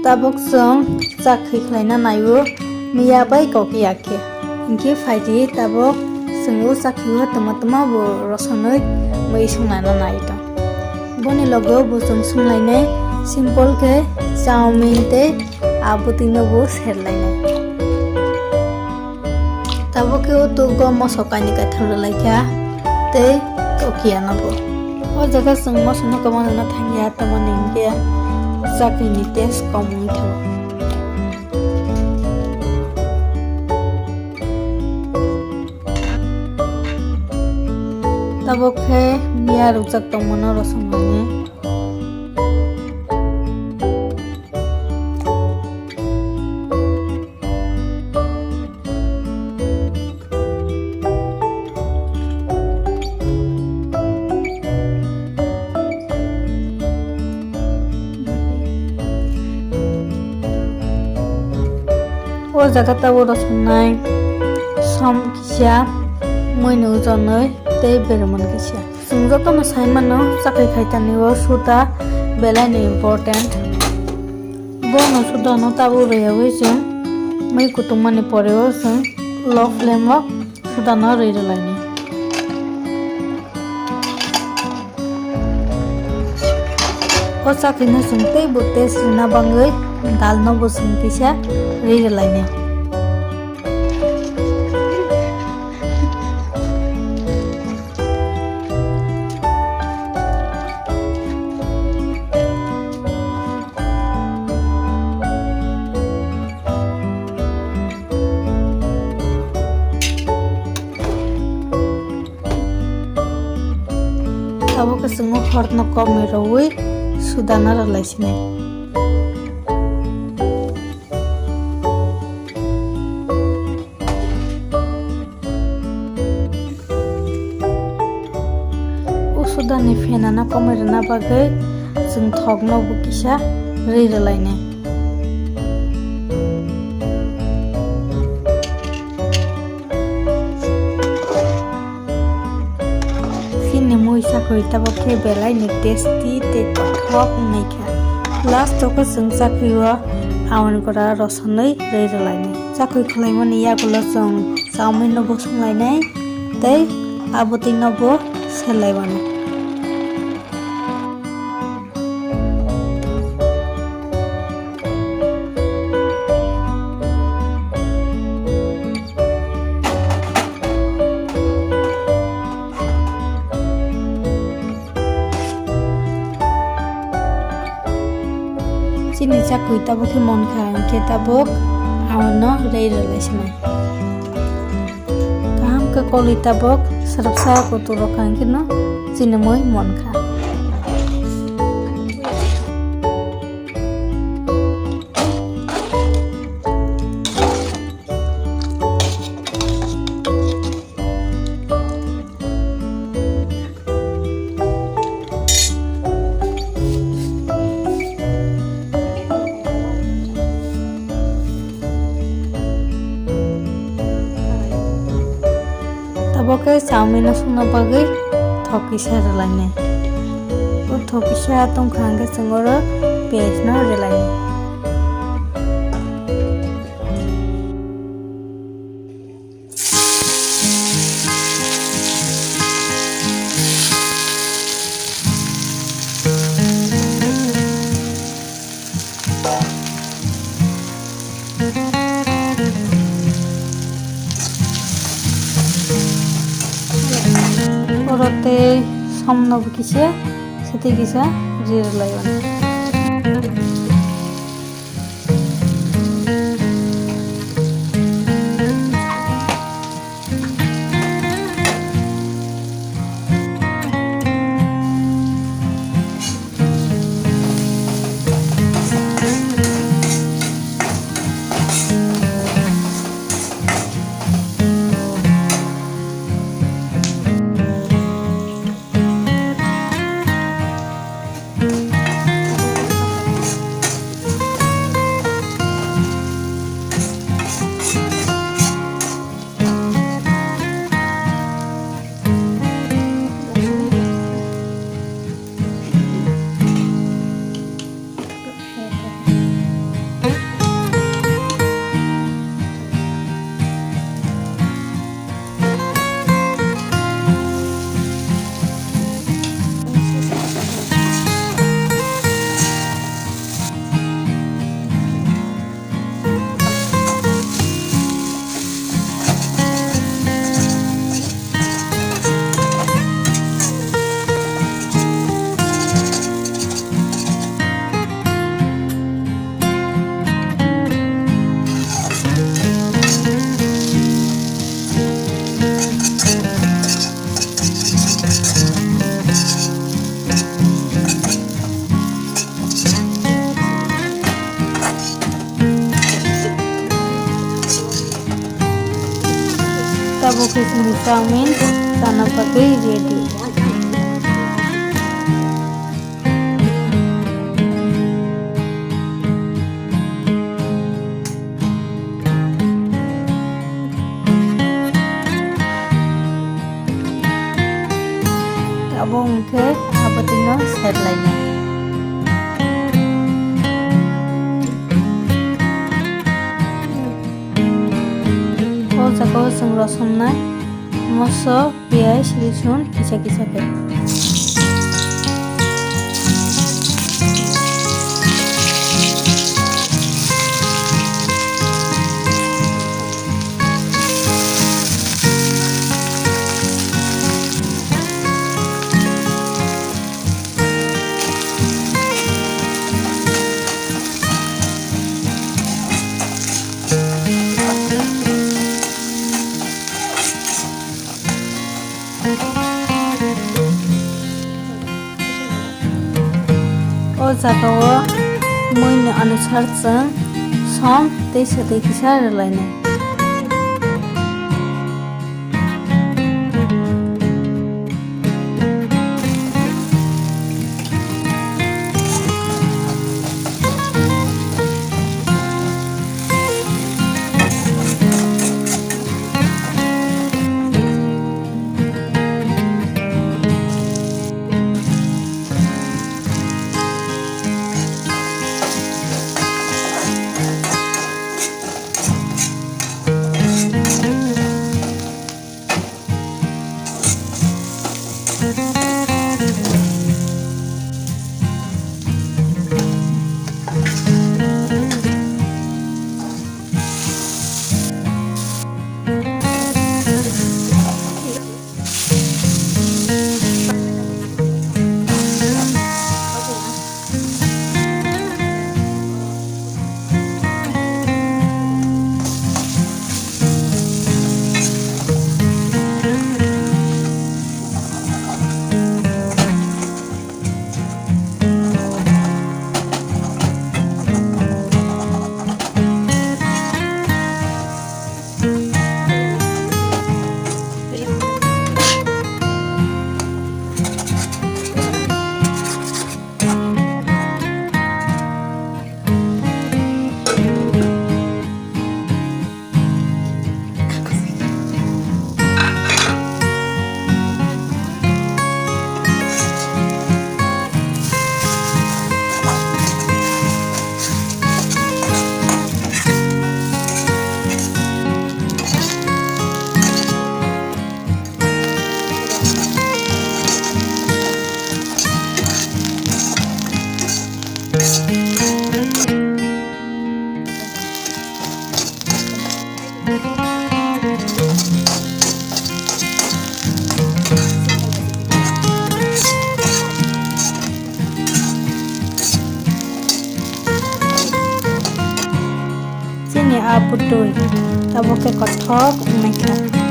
tabok song Chakhwi khlaina nayo miya bai kokiyake inke faidi tabok sungo Chakhwi tama bo rosonoi mai sungnana naito boni logo bo sung sunglainai simple ke Chowmein te abutino bo serlainai tabok ke to go mosokani ka thamralaikya te kokiyana bo o jaga sung mosono kamana thangya tamaninge Chakhwi ni test komui thabo tabok he miya rujak tongmono rosongmani o jaga tabo rosongnai som kisa moino jonoi tei beromon kisa sungjoto no saimano Chakhwi khaitani o suta belai ni important bono suda no tabo reyawi sung mai kutumani poreo sung low flame o suda no reiralaini o Chakhwi no sung tei bo test rina bangai dal no bo sung kisa reiralaini abo ke sungo horno komi rawi sudana ralaisine usudani fenana komirna bagai jung thokno bu kisa reiralaine Chakhwi tabok ke belai ni testy te kothok naikha last to ko sung Chakhwi o awan gora rosonoi reiralaini Chakhwi khlaimani yagulo sung Chowmein no bo sunglainai tei abuting no bo selaibani Chini Chakhwi tabok ke mon kha ke tabok awano reiralaisina kaham ke koli tabok sarapsa ko turo kangke no chini moi mon kha tabok ke Chowmein no sungna bagai thokisa ralaine o thokisa tongkhang ke sungoro page no relaine orote somno kisa sete kisa reiralaini tabok sing chowmein sana pakai ready. Abang ke apa tino set lainnya. Oh jago sing rosum na moso pias lisun kisah ke. O jagao moini anusar jang som tei satai kisah lainnya. Bwtwi tabok ke kothok mereka.